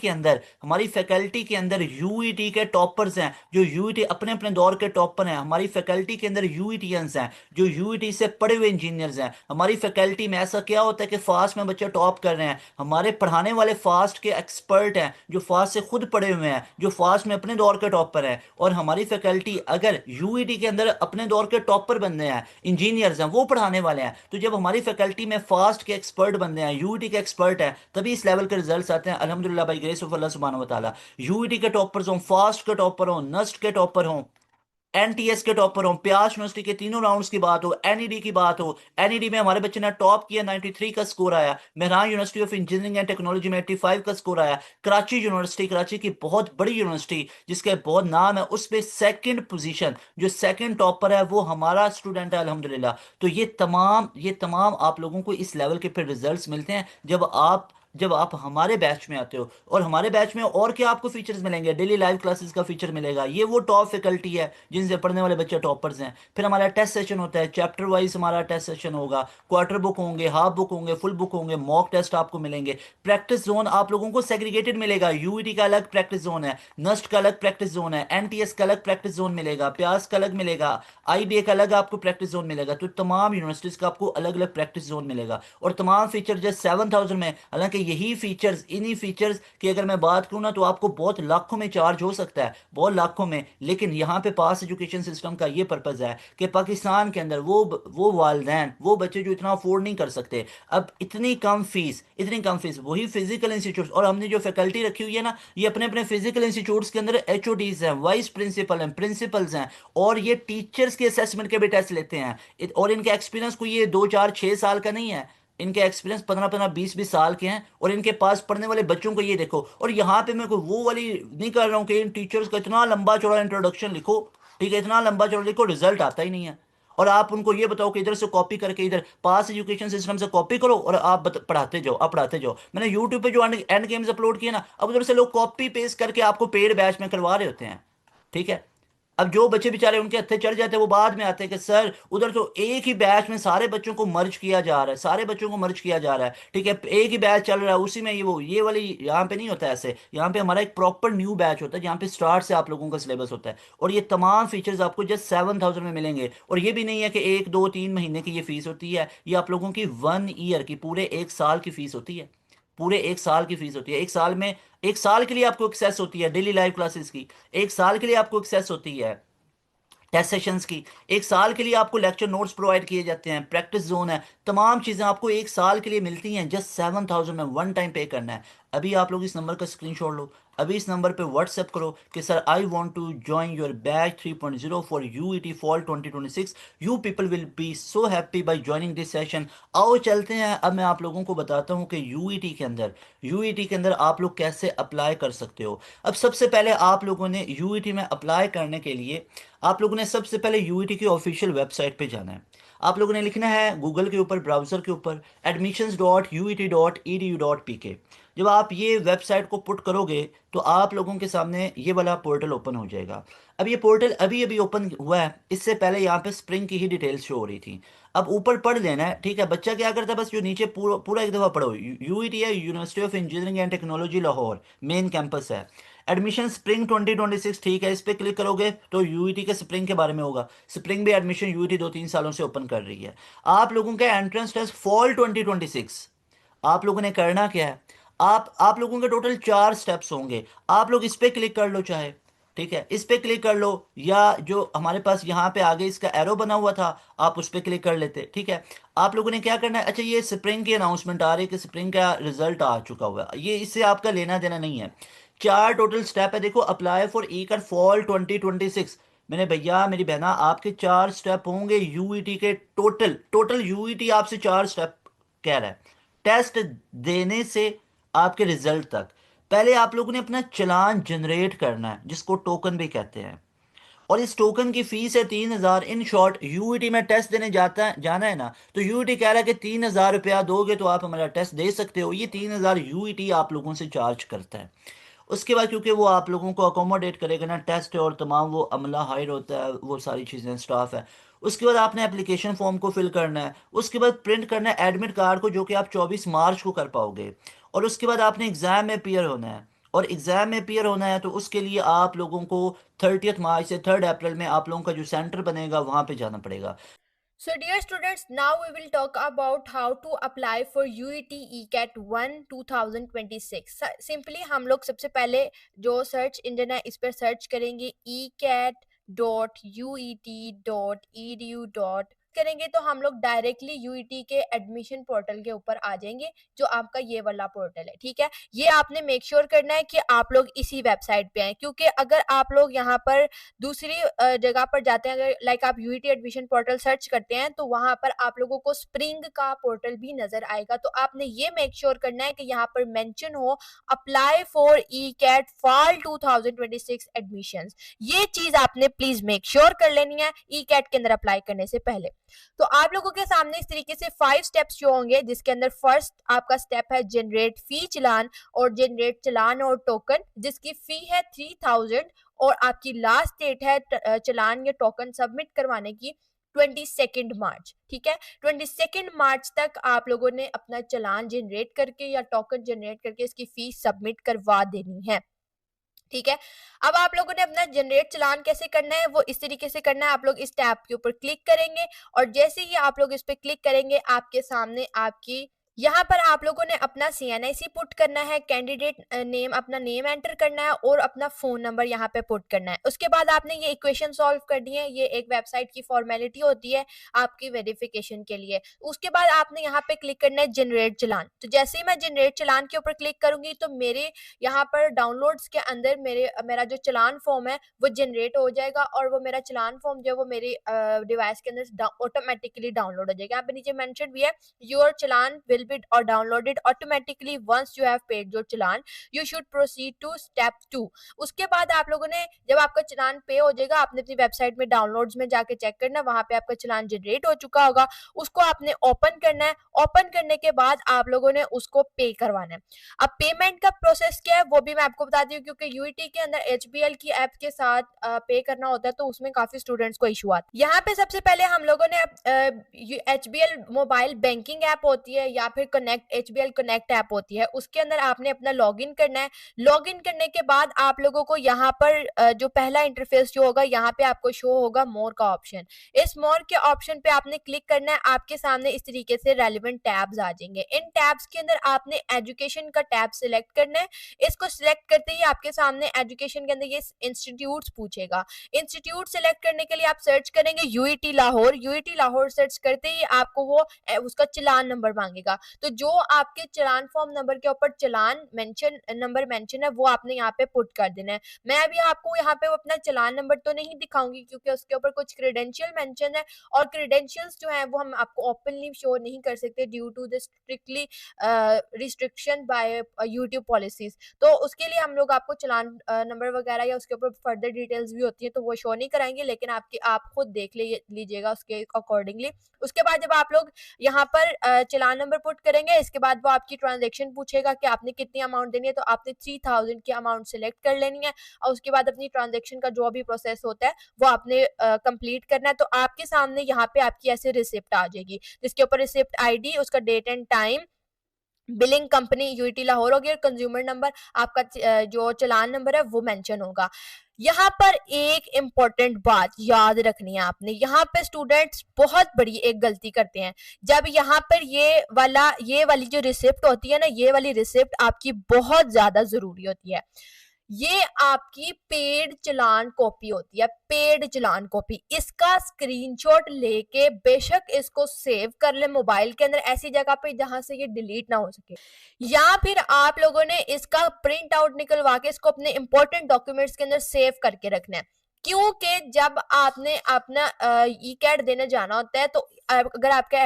के अंदर यूईटी के टॉपर्स हैं, जो यूईटी अपने अपने दौर के टॉपर हैं, हमारी फैकल्टी के अंदर यूईटीएंस हैं जो यूईटी से पढ़े हुए इंजीनियर्स हैं। हमारी फैकल्टी में ऐसा क्या होता है कि फास्ट में बच्चे टॉप कर रहे हैं, हमारे पढ़ाने वाले फास्ट के एक्सपर्ट हैं, जो फास्ट से खुद पढ़े हुए हैं, जो फास्ट में अपने दौर के टॉपर हैं, और हमारी फैकल्टी अगर यूईटी के अंदर अपने दौर के टॉपर बनने हैं, इंजीनियर्स हैं, वो पढ़ाने वाले हैं, तो जब हमारी फैकल्टी में फास्ट के एक्सपर्ट बनने हैं, यूईटी के एक्सपर्ट हैं, तभी इस लेवल के रिजल्ट्स आते हैं अल्हम्दुलिल्लाह बाई ग्रेस ऑफ अल्लाह सुब्हानहू व तआला। यूईटी के टॉपर्स हों, फास्ट के टॉपर हों, नस्ट के टॉपर हों, एनटीएस के टॉपर हो, प्यास यूनिवर्सिटी के तीनों राउंड्स की बात हो, एनईडी की बात हो, एनईडी में हमारे बच्चे ने टॉप किया, 93 का स्कोर आया। Mehran university of engineering and technology में 85 का स्कोर आया। कराची यूनिवर्सिटी, कराची की बहुत बड़ी यूनिवर्सिटी जिसके बहुत नाम है, उस पे सेकंड पोजीशन, जो सेकंड टॉपर है वो हमारा स्टूडेंट है अल्हम्दुलिल्लाह। तो ये तमाम आप लोगों को इस लेवल के फिर रिजल्ट्स मिलते हैं जब आप हमारे बैच में आते हो। और हमारे बैच में और क्या आपको फीचर्स मिलेंगे, डेली लाइव क्लासेस का फीचर मिलेगा, ये वो टॉप फैकल्टी है जिनसे पढ़ने वाले बच्चे टॉपर्स हैं। फिर हमारा टेस्ट सेशन होता है, चैप्टर वाइज हमारा टेस्ट सेशन होगा, क्वार्टर बुक होंगे, हाफ बुक होंगे, फुल बुक होंगे, मॉक टेस्ट आपको मिलेंगे। प्रैक्टिस जोन आप लोगों को सेग्रीगेटेड मिलेगा, यूईटी का अलग प्रैक्टिस जोन है, नस्ट का अलग प्रैक्टिस जोन है, एनटीएस का अलग प्रैक्टिस जोन मिलेगा, प्यास का अलग मिलेगा, आईबीए का अलग आपको प्रैक्टिस जोन मिलेगा। तो तमाम यूनिवर्सिटीज का आपको अलग अलग प्रैक्टिस जोन मिलेगा, और तमाम फीचर जस्ट 7,000 में। हालांकि यही फीचर्स, इन्हीं फीचर्स की अगर मैं बात करूँ ना, तो आपको बहुत लाखों में चार्ज हो सकता है, बहुत लाखों में। लेकिन यहाँ पे पास एजुकेशन सिस्टम का ये पर्पज है कि पाकिस्तान के अंदर वो वालदैन, वो बच्चे जो इतना अफोर्ड नहीं कर सकते, अब इतनी कम फीस वही फिजिकल इंस्टीट्यूट, और हमने जो फैकल्टी रखी हुई है ना, ये अपने अपने फिजिकल इंस्टीट्यूट्स के अंदर एचओडीज हैं, वाइस प्रिंसिपल हैं, प्रिंसिपल्स हैं, और ये टीचर्स के असेसमेंट के भी टेस्ट लेते हैं। और इनका एक्सपीरियंस कोई ये 2 4 6 साल का नहीं है, इनके एक्सपीरियंस 15 15 20 20 साल के हैं। और इनके पास पढ़ने वाले बच्चों को ये देखो, और यहाँ पे मैं कोई वो वाली नहीं कर रहा हूँ कि इन टीचर्स का इतना लंबा चौड़ा इंट्रोडक्शन लिखो, ठीक है, इतना लंबा चौड़ा लिखो, रिजल्ट आता ही नहीं है। और आप उनको ये बताओ कि इधर से कॉपी करके इधर पास एजुकेशन सिस्टम से कॉपी करो, और आप पढ़ाते जाओ, आप पढ़ाते जाओ। मैंने यूट्यूब पे जो एंड गेम्स अपलोड किए ना, अब उधर से लोग कॉपी पेस्ट करके आपको पेड बैच में करवा रहे होते हैं, ठीक है। अब जो बच्चे बेचारे उनके हत्थे चढ़ जाते हैं, वो बाद में आते हैं कि सर उधर तो एक ही बैच में सारे बच्चों को मर्ज किया जा रहा है, सारे बच्चों को मर्ज किया जा रहा है, ठीक है, एक ही बैच चल रहा है, उसी में ये वाली यहाँ पे नहीं होता ऐसे। यहाँ पे हमारा एक प्रॉपर न्यू बैच होता है, जहाँ पे स्टार्ट से आप लोगों का सिलेबस होता है, और ये तमाम फीचर्स आपको जस्ट 7,000 में मिलेंगे। और ये भी नहीं है कि 1 2 3 महीने की ये फीस होती है, ये आप लोगों की 1 ईयर की, पूरे 1 साल की फीस होती है, पूरे 1 साल की फीस होती है। 1 साल में, 1 साल के लिए आपको एक्सेस होती है डेली लाइव क्लासेस की, 1 साल के लिए आपको एक्सेस होती है टेस्ट सेशंस की, 1 साल के लिए आपको लेक्चर नोट्स प्रोवाइड किए जाते हैं, प्रैक्टिस जोन है, तमाम चीज़ें आपको 1 साल के लिए मिलती हैं जस्ट 7,000 में। वन टाइम पे करना है। अभी आप लोग इस नंबर का स्क्रीनशॉट लो, अभी इस नंबर पे व्हाट्सएप करो कि sir I want to join your batch 3.0 for UET fall 2026। You people will be so happy by joining this session. आओ चलते हैं, अब मैं आप लोगों को बताता हूँ कि यूईटी के अंदर आप लोग कैसे अप्लाई कर सकते हो। अब सबसे पहले आप लोगों ने यूईटी में अप्लाई करने के लिए, आप लोगों ने सबसे पहले यूईटी की ऑफिशियल वेबसाइट पे जाना है। आप लोगों ने लिखना है गूगल के ऊपर, ब्राउज़र के ऊपर, admissions.uit.edu.pk। जब आप ये वेबसाइट को पुट करोगे तो आप लोगों के सामने ये वाला पोर्टल ओपन हो जाएगा। अब ये पोर्टल अभी अभी ओपन हुआ है, इससे पहले यहाँ पे स्प्रिंग की ही डिटेल्स शो हो रही थी। अब ऊपर पढ़ लेना है, ठीक है। बच्चा क्या करता है, बस जो नीचे पूरा पूरा एक दफ़ा पढ़ो, यूईटी है, university of engineering and technology Lahore, main campus है, एडमिशन स्प्रिंग 2026, ठीक है। इस पे क्लिक करोगे तो यूईटी के स्प्रिंग के बारे में होगा। स्प्रिंग भी एडमिशन यूईटी 2 3 सालों से ओपन कर रही है। आप लोगों का एंट्रेंस टेस्ट फॉल 2026, आप लोगों ने करना क्या है, आप लोगों के टोटल 4 स्टेप्स होंगे। आप लोग इस पे क्लिक कर लो चाहे, ठीक है, इस पे क्लिक कर लो, या जो हमारे पास यहाँ पे आगे इसका एरो बना हुआ था, आप उस पे क्लिक कर लेते, ठीक है। आप लोगों ने क्या करना है, अच्छा ये स्प्रिंग की अनाउंसमेंट आ रही है कि स्प्रिंग का रिजल्ट आ चुका हुआ है, ये इससे आपका लेना देना नहीं है। 4 टोटल स्टेप है, देखो, अप्लाई फॉर ई कर फॉल 2026। मैंने भैया मेरी बहना आपके 4 स्टेप होंगे यूईटी के, टोटल टोटल यूईटी आपसे 4 स्टेप कह रहा है, टेस्ट देने से आपके रिजल्ट तक। पहले आप लोगों ने अपना चालान जनरेट करना है, जिसको टोकन भी कहते हैं, और इस टोकन की फीस है 3,000। इन शॉर्ट, यूईटी में टेस्ट देने जाना है ना, तो यूईटी कह रहा है कि 3,000 रुपया दोगे तो आप हमारा टेस्ट दे सकते हो। ये 3,000 यूईटी आप लोगों से चार्ज करता है। उसके बाद क्योंकि वो आप लोगों को अकोमोडेट करेगा ना, टेस्ट है और तमाम वो अमला हायर होता है, वो सारी चीज़ें, स्टाफ है। उसके बाद आपने एप्लीकेशन फॉर्म को फिल करना है, उसके बाद प्रिंट करना है एडमिट कार्ड को, जो कि आप 24 मार्च को कर पाओगे। और उसके बाद आपने एग्ज़ाम में अपीयर होना है, और एग्ज़ाम में अपीयर होना है तो उसके लिए आप लोगों को 30 मार्च से 3 अप्रैल में आप लोगों का जो सेंटर बनेगा वहाँ पे जाना पड़ेगा। So dear students, now we will talk about how to apply for UET ECAT 1 2026. Simply हम लोग सबसे पहले जो सर्च इंजन है इस पर सर्च करेंगे ecat.uet.edu. करेंगे तो हम लोग डायरेक्टली यूईटी के एडमिशन पोर्टल के ऊपर आ जाएंगे, जो आपका ये वाला पोर्टल है। ठीक है, ये आपने मेक श्योर करना है कि आप लोग इसी वेबसाइट पे आए, क्योंकि अगर आप लोग यहाँ पर दूसरी जगह पर जाते हैं, अगर लाइक आप यूईटी एडमिशन पोर्टल सर्च करते हैं तो वहां पर आप लोगों को स्प्रिंग का पोर्टल भी नजर आएगा। तो आपने ये मेक श्योर करना है कि यहाँ पर मेंशन हो apply for ECAT fall 2026 admissions. ये चीज आपने प्लीज मेक श्योर कर लेनी है ई कैट के अंदर अप्लाई करने से पहले। तो आप लोगों के सामने इस तरीके से 5 स्टेप्स जो होंगे, जिसके अंदर फर्स्ट आपका स्टेप है जनरेट फी चलान, और जनरेट चलान और टोकन जिसकी फी है 3000, और आपकी लास्ट डेट है चलान या टोकन सबमिट करवाने की 22 मार्च। ठीक है, 22 मार्च तक आप लोगों ने अपना चलान जनरेट करके या टोकन जनरेट करके इसकी फीस सबमिट करवा देनी है। ठीक है, अब आप लोगों ने अपना जनरेट चलान कैसे करना है, वो इस तरीके से करना है। आप लोग इस टैब के ऊपर क्लिक करेंगे, और जैसे ही आप लोग इस पे क्लिक करेंगे आपके सामने आपकी यहाँ पर आप लोगों ने अपना CNIC पुट करना है, कैंडिडेट नेम अपना नेम एंटर करना है, और अपना फोन नंबर यहाँ पे पुट करना है। उसके बाद आपने ये इक्वेशन सॉल्व करनी है। ये एक वेबसाइट की फॉर्मेलिटी होती है आपकी वेरिफिकेशन के लिए। उसके बाद आपने यहाँ पे क्लिक करना है जनरेट चलान। तो जैसे ही मैं जनरेट चलान के ऊपर क्लिक करूंगी तो मेरे यहाँ पर डाउनलोड्स के अंदर मेरा जो चलान फॉर्म है वो जनरेट हो जाएगा, और वो मेरा चलान फॉर्म जो है वो मेरे डिवाइस के अंदर ऑटोमेटिकली डाउनलोड हो जाएगा। यहाँ पे नीचे मेंशन भी है, योर चलान विल बी और downloaded automatically once you have paid your challan, you should proceed to step 2। उसके बाद आप लोगों ने जब आपका चलान पे हो जाएगा, आपने अपनी वेबसाइट में डाउनलोड्स में जाके चेक करना, वहां पे आपका चलान जनरेट हो चुका होगा। उसको आपने ओपन करना है। ओपन करने के बाद आप लोगों ने उसको पे करवाना है। अब पेमेंट का प्रोसेस क्या है वो भी मैं आपको बताती हूँ, क्योंकि यूईटी के अंदर HBL की ऐप के साथ पे करना होता है, तो उसमें काफी स्टूडेंट्स को इशू आता है। यहाँ पे सबसे पहले हम लोगों ने HBL मोबाइल बैंकिंग ऐप होती है या फिर कनेक्ट HBL कनेक्ट ऐप होती है, उसके अंदर आपने अपना लॉगिन करना है। लॉगिन करने के बाद आप लोगों को यहाँ पर जो पहला इंटरफेस जो होगा, यहाँ पे आपको शो होगा मोर का ऑप्शन। इस मोर के ऑप्शन पे आपने क्लिक करना है। आपके सामने इस तरीके से रेलिवेंट टैब्स आ जाएंगे। इन टैब्स के अंदर आपने एजुकेशन का टैब सिलेक्ट करना है। इसको सिलेक्ट करते ही आपके सामने एजुकेशन के अंदर ये इंस्टीट्यूट पूछेगा। इंस्टीट्यूट सिलेक्ट करने के लिए आप सर्च करेंगे UET Lahore. UET Lahore search करते ही आपको वो उसका चलान नंबर मांगेगा। तो जो आपके चलान फॉर्म नंबर के ऊपर चलान नंबर मेंशन है वो आपने यहाँ पे पुट कर देना है। मैं अभी आपको यहाँ पे अपना चलान नंबर तो नहीं दिखाऊंगी, क्योंकि उसके ऊपर कुछ क्रेडेंशियल मेंशन है, और क्रेडेंशियल्स जो है वो हम आपको ओपनली शो नहीं कर सकते due to the strictly restriction by YouTube policies. तो उसके लिए हम लोग आपको चलान नंबर वगैरह या उसके ऊपर फर्दर डिटेल्स भी होती है तो वो शो नहीं कराएंगे, लेकिन आप खुद देख लीजिएगा उसके अकॉर्डिंगली। उसके बाद जब आप लोग यहाँ पर चलान नंबर पुट करेंगे, इसके बाद वो आपकी ट्रांजेक्शन पूछेगा कि आपने कितनी अमाउंट देनी है, तो आपने 3000 की अमाउंट सेलेक्ट कर लेनी है, और उसके बाद अपनी ट्रांजेक्शन का जो भी प्रोसेस होता है वो आपने कंप्लीट करना है। तो आपके सामने यहाँ पे आपकी ऐसे रिसिप्ट आ जाएगी, जिसके ऊपर रिसिप्ट आईडी, उसका date and time, billing company UET Lahore होगी, और कंज्यूमर नंबर आपका जो चलान नंबर है वो मेंशन होगा। यहाँ पर एक इम्पोर्टेंट बात याद रखनी है आपने। यहाँ पे स्टूडेंट्स बहुत बड़ी एक गलती करते हैं। जब यहाँ पर ये वाली जो रिसिप्ट होती है ना, ये वाली रिसिप्ट आपकी बहुत ज्यादा जरूरी होती है। ये आपकी पेड चलान कॉपी होती है, पेड चलान कॉपी। इसका स्क्रीनशॉट लेके बेशक इसको सेव कर ले मोबाइल के अंदर ऐसी जगह पे जहां से ये डिलीट ना हो सके, या फिर आप लोगों ने इसका प्रिंट आउट निकलवा के इसको अपने इंपॉर्टेंट डॉक्यूमेंट्स के अंदर सेव करके रखना है। क्योंकि जब आपने अपना ई कैट देने जाना होता है, तो अगर आपके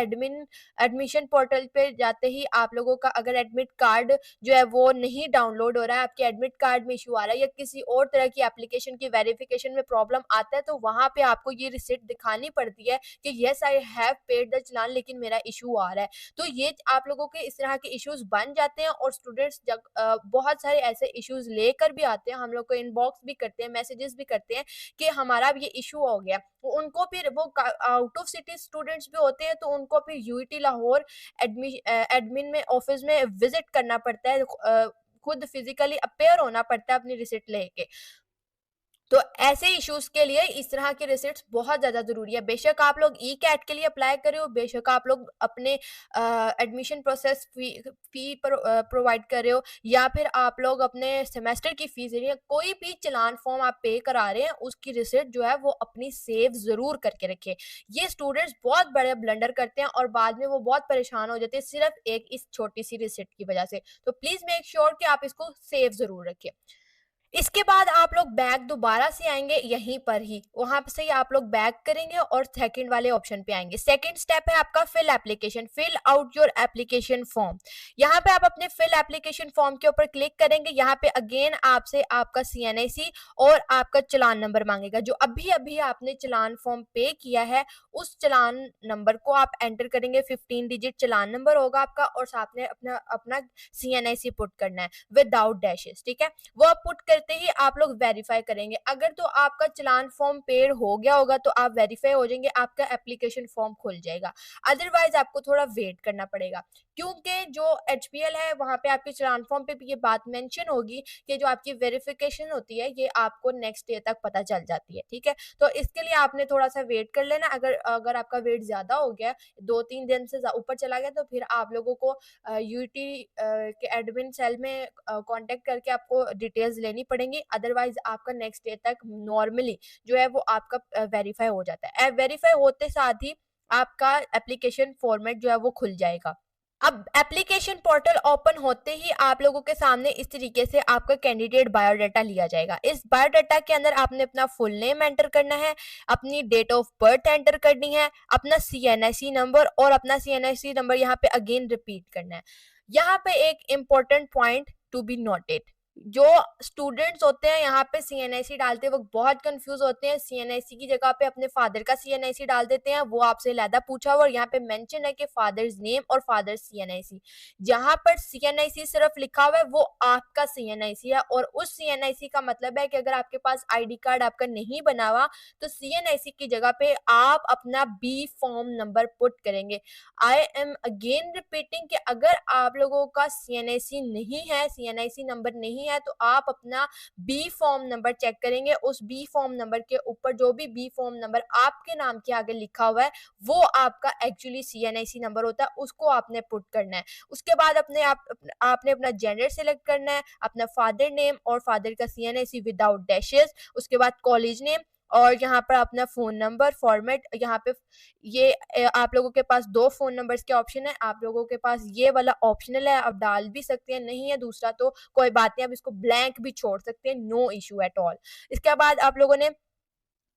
एडमिशन पोर्टल पे जाते ही आप लोगों का अगर एडमिट कार्ड जो है वो नहीं डाउनलोड हो रहा है, आपके एडमिट कार्ड में इशू आ रहा है, या किसी और तरह की एप्लीकेशन की वेरिफिकेशन में प्रॉब्लम आता है, तो वहां पे आपको ये रिसिप्ट दिखानी पड़ती है कि yes I have paid the challan, लेकिन मेरा इशू आ रहा है। तो ये आप लोगों के इस तरह के इश्यूज बन जाते हैं, और स्टूडेंट्स बहुत सारे ऐसे इश्यूज लेकर भी आते हैं, हम लोग को इनबॉक्स भी करते हैं, मैसेजेस भी करते हैं कि हमारा ये इशू हो गया। उनको फिर वो आउट ऑफ सिटी स्टूडेंट्स भी होते हैं, तो उनको फिर यूईटी लाहौर एडमिन में ऑफिस में विजिट करना पड़ता है, खुद फिजिकली अपेयर होना पड़ता है अपनी रिसिप्ट लेके। तो ऐसे इश्यूज के लिए इस तरह के रिसिप्ट्स बहुत ज़्यादा ज़रूरी है। बेशक आप लोग ई कैट के लिए अप्लाई कर रहे हो, बेशक आप लोग अपने एडमिशन प्रोसेस फी प्रोवाइड कर रहे हो, या फिर आप लोग अपने सेमेस्टर की फीस दे रहे हैं, कोई भी चालान फॉर्म आप पे करा रहे हैं उसकी रिसिप्ट जो है वो अपनी सेव ज़रूर करके रखें। ये स्टूडेंट्स बहुत बड़े ब्लंडर करते हैं और बाद में वो बहुत परेशान हो जाते हैं सिर्फ एक इस छोटी सी रिसिप्ट की वजह से। तो प्लीज़ मेक श्योर कि आप इसको सेव ज़रूर रखें। इसके बाद आप लोग बैक दोबारा से आएंगे यहीं पर ही, वहां से ही आप लोग बैक करेंगे और सेकंड वाले ऑप्शन पे आएंगे। सेकंड स्टेप है आपका fill application, fill out your application form. यहाँ पे आप अपने फिल एप्लीकेशन फॉर्म के ऊपर क्लिक करेंगे। यहाँ पे अगेन आपसे आपका CNIC और आपका चालान नंबर मांगेगा। जो अभी अभी आपने चालान फॉर्म पे किया है उस चालान नंबर को आप एंटर करेंगे। 15 डिजिट चालान नंबर होगा आपका और साथ में अपना अपना CNIC पुट करना है विदाउट डैशेस, ठीक है। वो आप पुट करते ही आप लोग वेरीफाई करेंगे। अगर तो आपका चालान फॉर्म पेड हो गया होगा तो आप वेरीफाई हो जाएंगे, आपका एप्लीकेशन फॉर्म खुल जाएगा। अदरवाइज आपको थोड़ा वेट करना पड़ेगा, क्योंकि जो HPL है वहां पे आपके चालान फॉर्म पे भी ये बात मेंशन होगी कि जो आपकी वेरिफिकेशन होती है ये आपको नेक्स्ट डे तक पता चल जाती है, ठीक है। तो इसके लिए आपने थोड़ा सा वेट कर लेना। अगर अगर आपका वेट ज्यादा हो गया, 2-3 दिन से ऊपर चला गया, तो फिर आप लोगों को यूटी के एडमिन सेल में कांटेक्ट करके आपको डिटेल्स लेनी पड़ेंगी। अदरवाइज आपका नेक्स्ट डे तक नॉर्मली जो है वो आपका वेरीफाई हो जाता है। वेरीफाई होते साथ ही आपका एप्लीकेशन फॉर्मेट जो है वो खुल जाएगा। अब एप्लीकेशन पोर्टल ओपन होते ही आप लोगों के सामने इस तरीके से आपका कैंडिडेट बायोडाटा लिया जाएगा। इस बायोडाटा के अंदर आपने अपना फुल नेम एंटर करना है, अपनी डेट ऑफ बर्थ एंटर करनी है, अपना CNIC नंबर और अपना CNIC नंबर यहाँ पे अगेन रिपीट करना है। यहाँ पे एक important point to be noted, जो स्टूडेंट्स होते हैं यहाँ पे CNIC डालते वक्त बहुत कंफ्यूज होते हैं। CNIC की जगह पे अपने फादर का CNIC डाल देते हैं, वो आपसे लैदा पूछा हुआ और यहाँ पे मेंशन है कि फादर्स नेम और फादर CNIC। जहाँ पर CNIC सिर्फ लिखा हुआ है वो आपका CNIC है, और उस CNIC का मतलब है कि अगर आपके पास ID कार्ड आपका नहीं बना हुआ तो CNIC की जगह पे आप अपना B फॉर्म नंबर पुट करेंगे। आई एम अगेन रिपीटिंग कि अगर आप लोगों का CNIC नहीं है, CNIC नंबर नहीं है, तो आप अपना B फॉर्म नंबर चेक करेंगे। उस B फॉर्म नंबर के ऊपर जो भी B फॉर्म नंबर आपके नाम के आगे लिखा हुआ है वो आपका एक्चुअली CNIC नंबर होता है, उसको आपने पुट करना है। उसके बाद आपने अपना जेंडर सेलेक्ट करना है, अपना फादर नेम और फादर का CNIC विदाउट डैशेस, उसके बाद कॉलेज नेम और यहाँ पर अपना फोन नंबर फॉर्मेट। यहाँ पे ये आप लोगों के पास 2 फोन नंबर्स के ऑप्शन है, आप लोगों के पास ये वाला ऑप्शनल है, आप डाल भी सकते हैं, नहीं है दूसरा तो कोई बात नहीं, आप इसको ब्लैंक भी छोड़ सकते हैं, नो इशू एट ऑल। इसके बाद आप लोगों ने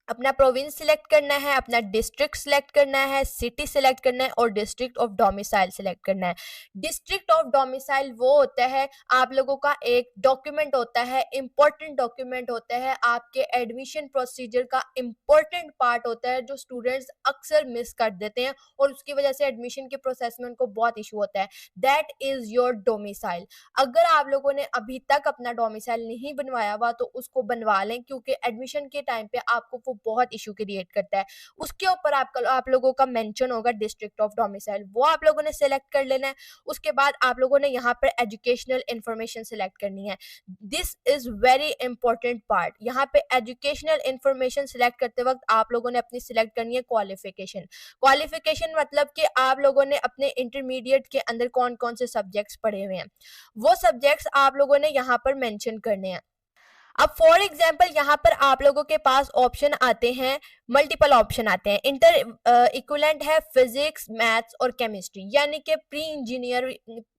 अपना प्रोविंस सिलेक्ट करना है, अपना डिस्ट्रिक्ट सिलेक्ट करना है, सिटी सिलेक्ट करना है और डिस्ट्रिक्ट ऑफ डोमिसाइल सिलेक्ट करना है। डिस्ट्रिक्ट ऑफ डोमिसाइल वो होता है आप लोगों का एक डॉक्यूमेंट होता है, इंपॉर्टेंट डॉक्यूमेंट होता है, आपके एडमिशन प्रोसीजर का इंपॉर्टेंट पार्ट होता है जो स्टूडेंट्स अक्सर मिस कर देते हैं और उसकी वजह से एडमिशन के प्रोसेस में उनको बहुत इशू होता है। That is your domicile. अगर आप लोगों ने अभी तक अपना डोमिसाइल नहीं बनवाया हुआ तो उसको बनवा लें, क्योंकि एडमिशन के टाइम पे आपको वो बहुत इशू क्रिएट करता है। उसके ऊपर आप लोगों का मेंशन होगा डिस्ट्रिक्ट ऑफ डोमिसाइल, वो आप लोगों ने सेलेक्ट कर लेना है। उसके बाद आप लोगों ने यहाँ पर एजुकेशनल इंफॉर्मेशन सेलेक्ट करनी है। This is very important part. यहाँ पे एजुकेशनल इंफॉर्मेशन सिलेक्ट करते वक्त आप लोगों ने अपनी सिलेक्ट करनी है क्वालिफिकेशन। क्वालिफिकेशन मतलब कि आप लोगों ने अपने इंटरमीडिएट के अंदर कौन कौन से सब्जेक्ट्स पढ़े हुए हैं, वो सब्जेक्ट्स आप लोगों ने यहाँ पर मेंशन करने हैं। अब फॉर एग्जाम्पल यहाँ पर आप लोगों के पास ऑप्शन आते हैं, मल्टीपल ऑप्शन आते हैं। इंटर इक्विवेलेंट है फिजिक्स, मैथ्स और केमिस्ट्री, यानी कि pre engineer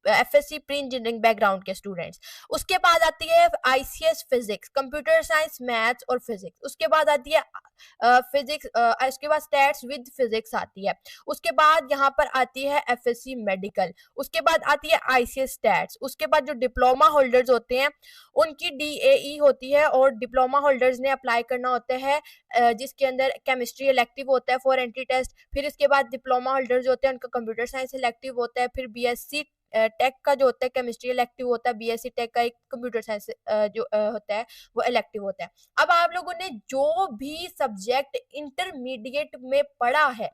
FSC pre engineering background के स्टूडेंट्स। उसके बाद आती है ICS physics, computer science, maths और फिजिक्स। उसके बाद आती है फिजिक्स, उसके बाद स्टैट्स विद फिजिक्स आती है। उसके बाद यहाँ पर आती है FSC मेडिकल। उसके बाद आती है ICS स्टैट्स। उसके बाद जो डिप्लोमा होल्डर्स होते हैं उनकी DAE होती है और डिप्लोमा होल्डर्स ने अप्लाई करना होता है जिसके अंदर केमिस्ट्री इलेक्टिव होता है फॉर एंट्री टेस्ट। फिर इसके बाद डिप्लोमा होल्डर्स होते हैं उनका कंप्यूटर साइंस इलेक्टिव होता है। फिर BSc टेक का जो होता है केमिस्ट्री इलेक्टिव होता है, BSc टेक का एक कंप्यूटर साइंस जो होता है वो इलेक्टिव होता है। अब आप लोगों ने जो भी सब्जेक्ट इंटरमीडिएट में पढ़ा है,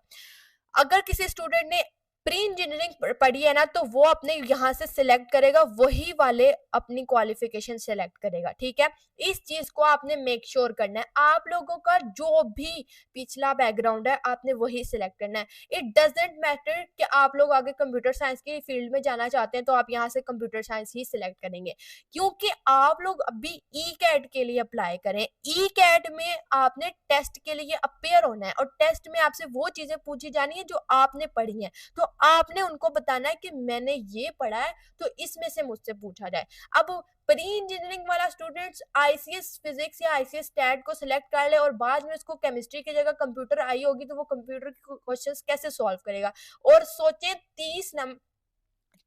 अगर किसी स्टूडेंट ने प्री इंजीनियरिंग पढ़ी है ना, तो वो अपने यहाँ से सिलेक्ट करेगा, वही वाले अपनी क्वालिफिकेशन सिलेक्ट करेगा, ठीक है। इस चीज को आपने मेक श्योर करना है। आप लोगों का जो भी पिछला बैकग्राउंड है आपने वही सिलेक्ट करना है। इट डजेंट मैटर कि आप लोग आगे कंप्यूटर साइंस की फील्ड में जाना चाहते हैं तो आप यहाँ से कंप्यूटर साइंस ही सिलेक्ट करेंगे, क्योंकि आप लोग अभी ई कैट के लिए अप्लाई करें। ई कैट में आपने टेस्ट के लिए अपेयर होना है और टेस्ट में आपसे वो चीजें पूछी जानी है जो आपने पढ़ी है, तो आपने उनको बताना है कि मैंने ये पढ़ा है तो इसमें से मुझसे पूछा जाए। अब प्री इंजीनियरिंग वाला स्टूडेंट्स आईसीएस फिजिक्स या आईसीएस स्टैट को सिलेक्ट कर ले और बाद में उसको केमिस्ट्री की जगह कंप्यूटर आई होगी तो वो कंप्यूटर के क्वेश्चंस कैसे सॉल्व करेगा। और सोचें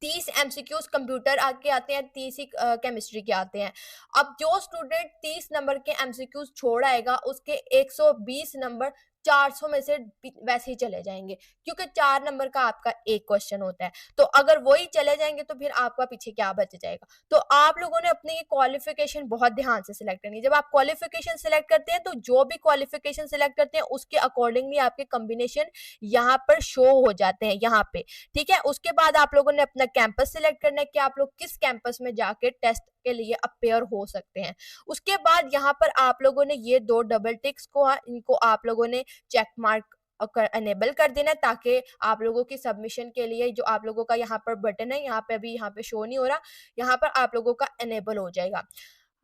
30 एमसीक्यूज कंप्यूटर आके आते हैं, 30 ही केमिस्ट्री के आते हैं। अब जो स्टूडेंट 30 नंबर के एमसीक्यूज छोड़ आएगा उसके 120 नंबर 400 में से वैसे ही चले जाएंगे, क्योंकि 4 नंबर का आपका एक क्वेश्चन होता है। तो अगर वही चले जाएंगे तो फिर आपका पीछे क्या बच जाएगा। तो आप लोगों ने अपनी ये क्वालिफिकेशन बहुत ध्यान से सिलेक्ट करनी है। जब आप क्वालिफिकेशन सिलेक्ट करते हैं तो जो भी क्वालिफिकेशन सिलेक्ट करते हैं उसके अकॉर्डिंगली आपके कॉम्बिनेशन यहाँ पर शो हो जाते हैं यहाँ पे, ठीक है। उसके बाद आप लोगों ने अपना कैंपस सिलेक्ट करना है कि आप लोग किस कैंपस में जाके टेस्ट के लिए अपेयर हो सकते हैं। उसके बाद यहाँ पर आप लोगों ने ये 2 डबल टिक्स को इनको आप लोगों ने चेक मार्क एनेबल कर देना है, ताकि आप लोगों की सबमिशन के लिए जो आप लोगों का यहाँ पर बटन है, यहाँ पे अभी यहाँ पे शो नहीं हो रहा, यहाँ पर आप लोगों का एनेबल हो जाएगा।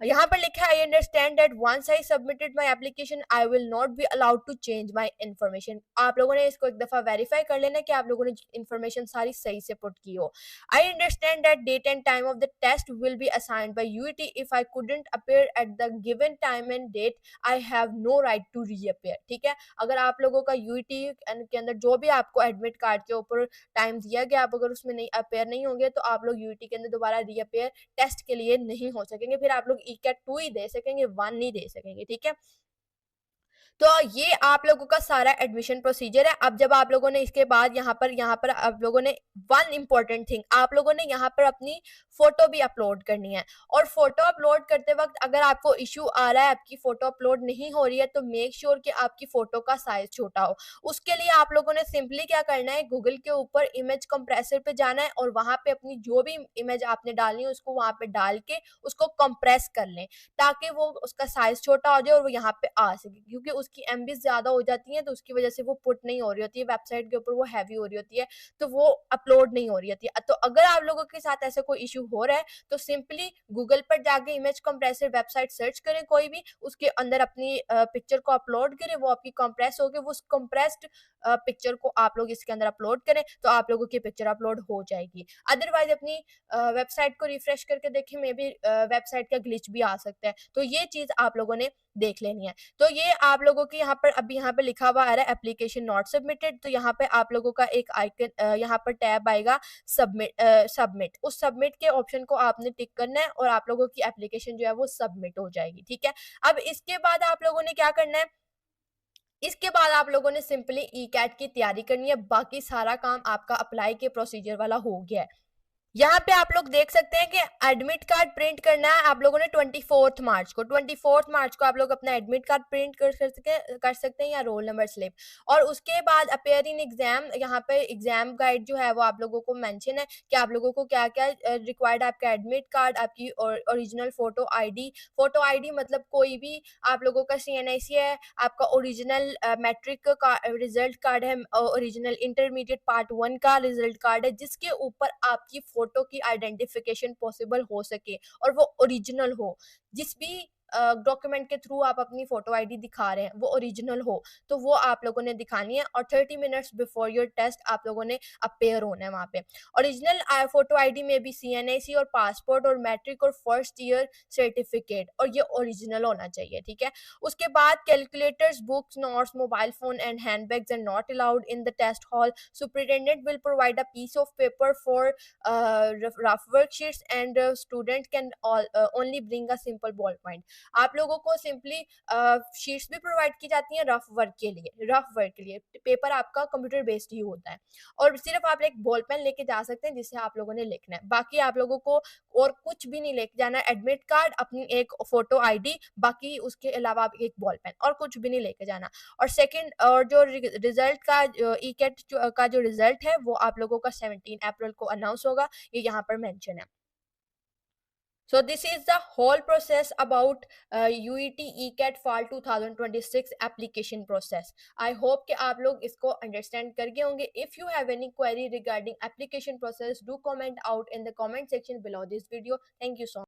यहाँ पर लिखा है I understand that once I submitted my application I will not be allowed to change my information. आप लोगों ने इसको एक दफा वेरीफाई कर लेना कि आप लोगों ने इन्फॉर्मेशन सारी सही से पुट की हो। I understand that date and time of the test will be assigned by UET. If I couldn't appear at the given time and date I have no right to reappear, ठीक है। अगर आप लोगों का UET के अंदर जो भी आपको एडमिट कार्ड के ऊपर टाइम दिया गया, आप अगर उसमें नहीं अपेयर नहीं होंगे तो आप लोग यूईटी के अंदर दोबारा रीअपेयर टेस्ट के लिए नहीं हो सकेंगे। फिर आप लोग ई कैट 2 ही दे सकेंगे, 1 नहीं दे सकेंगे, ठीक है। तो ये आप लोगों का सारा एडमिशन प्रोसीजर है। अब जब आप लोगों ने इसके बाद यहाँ पर आप लोगों ने वन इम्पॉर्टेंट थिंग, आप लोगों ने यहाँ पर अपनी फोटो भी अपलोड करनी है। और फोटो अपलोड करते वक्त अगर आपको इश्यू आ रहा है आपकी फोटो अपलोड नहीं हो रही है तो मेक श्योर कि आपकी फोटो का साइज छोटा हो। उसके लिए आप लोगों ने सिंपली क्या करना है, गूगल के ऊपर इमेज कंप्रेसर पे जाना है और वहां पे अपनी जो भी इमेज आपने डालनी है उसको वहां पे डाल के उसको कंप्रेस कर लें, ताकि वो उसका साइज छोटा हो जाए और वो यहाँ पे आ सके। क्योंकि उसकी एमबी ज्यादा हो जाती है तो उसकी वजह से वो पुट नहीं हो रही होती है वेबसाइट के ऊपर, वो हैवी हो रही होती है तो वो अपलोड नहीं हो रही होती है। तो अगर आप लोगों के साथ ऐसा कोई इशू हो रहा है तो सिंपली गूगल पर जाके इमेज कंप्रेसर वेबसाइट सर्च करें कोई भी, उसके अंदर अपनी पिक्चर को अपलोड करें, वो आपकी कंप्रेस होगी, वो कंप्रेस्ड पिक्चर को आप लोग इसके अंदर अपलोड करें तो आप लोगों की पिक्चर अपलोड हो जाएगी। अदरवाइज अपनी वेबसाइट को रिफ्रेश करके देखें, मे बी वेबसाइट का ग्लिच भी आ सकता है। तो ये चीज आप लोगों ने देख लेनी है। तो ये आप लोगों की यहाँ पर अभी यहाँ पे लिखा हुआ आ रहा है एप्लीकेशन नॉट सबमिटेड, तो यहाँ पे आप लोगों का एक आइकन यहाँ पर टैब आएगा सबमिट। उस सबमिट के ऑप्शन को आपने टिक करना है और आप लोगों की एप्लीकेशन जो है वो सबमिट हो जाएगी, ठीक है। अब इसके बाद आप लोगों ने क्या करना है, इसके बाद आप लोगों ने सिंपली ई कैट की तैयारी करनी है। बाकी सारा काम आपका अप्लाई के प्रोसीजर वाला हो गया है। यहाँ पे आप लोग देख सकते हैं कि एडमिट कार्ड प्रिंट करना है आप लोगों ने 24 मार्च को। 24 मार्च को आप लोग अपना एडमिट कार्ड प्रिंट कर सकते हैं या रोल नंबर स्लिप। और उसके बाद अपेयर इन एग्जाम, यहाँ पे एग्जाम गाइड जो है वो आप लोगों को मेंशन है कि आप लोगों को क्या क्या रिक्वायर्ड, आपका एडमिट कार्ड, आपकी ओरिजिनल फोटो आईडी मतलब कोई भी आप लोगों का सीएनआईसी है, आपका ओरिजिनल मैट्रिक का रिजल्ट कार्ड है, ओरिजिनल इंटरमीडिएट पार्ट 1 का रिजल्ट कार्ड है, जिसके ऊपर आपकी फोटो की आइडेंटिफिकेशन पॉसिबल हो सके और वो ओरिजिनल हो। जिस भी डॉक्यूमेंट के थ्रू आप अपनी फोटो आईडी दिखा रहे हैं वो ओरिजिनल हो, तो वो आप लोगों ने दिखानी है। और 30 मिनट्स बिफोर योर टेस्ट आप लोगों ने अपेयर होना है वहां पे। ओरिजिनल फोटो आईडी में भी सीएनआईसी और पासपोर्ट और मैट्रिक और फर्स्ट ईयर सर्टिफिकेट, और ये ओरिजिनल होना चाहिए, ठीक है। उसके बाद calculators, books, notes, mobile phone and handbags are not allowed in the test hall. Superintendent will provide a piece of paper for rough worksheets and student can only bring a simple ballpoint. आप लोगों को simply sheets भी provide की जाती हैं rough work के लिए paper आपका कंप्यूटर बेस्ड ही होता है और सिर्फ आप एक बॉल पेन लेके जा सकते हैं जिससे आप लोगों ने लिखना है। बाकी आप लोगों को और कुछ भी नहीं लेके जाना है, एडमिट कार्ड, अपनी एक फोटो आईडी, बाकी उसके अलावा आप एक बॉल पेन और कुछ भी नहीं लेके जाना। और सेकंड और जो रिजल्ट का ई कैट का जो रिजल्ट है वो आप लोगों का 17 अप्रैल को अनाउंस होगा, ये यहाँ पर मेंशन है। So this is the whole process about UET ECAT Fall 2026 application process. I hope कि आप लोग इसको understand कर गए होंगे. If you have any query regarding application process, do comment out in the comment section below this video. Thank you so much.